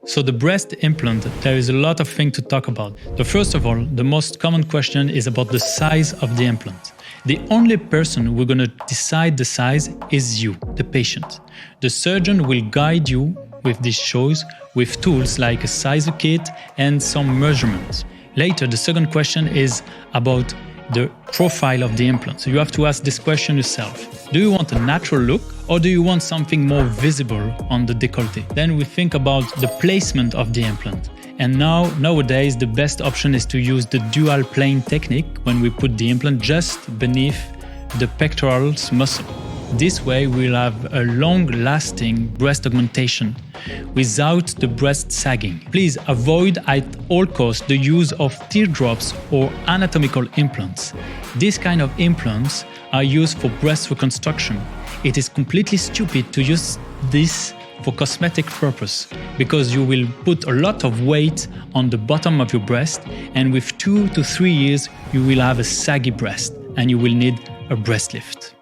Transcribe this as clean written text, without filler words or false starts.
So the breast implant, there is a lot of things to talk about. But first of all, the most common question is about the size of the implant. The only person who's going to decide the size is you, the patient. The surgeon will guide you with these choice with tools like a sizer kit and some measurements. Later, the second question is about the profile of the implant. So you have to ask this question yourself. Do you want a natural look or do you want something more visible on the décolleté? Then we think about the placement of the implant. And nowadays, the best option is to use the dual plane technique when we put the implant just beneath the pectorals muscle. This way, we'll have a long-lasting breast augmentation without the breast sagging. Please avoid at all costs the use of teardrops or anatomical implants. These kind of implants are used for breast reconstruction. It is completely stupid to use this for cosmetic purpose because you will put a lot of weight on the bottom of your breast, and with 2 to 3 years you will have a saggy breast and you will need a breast lift.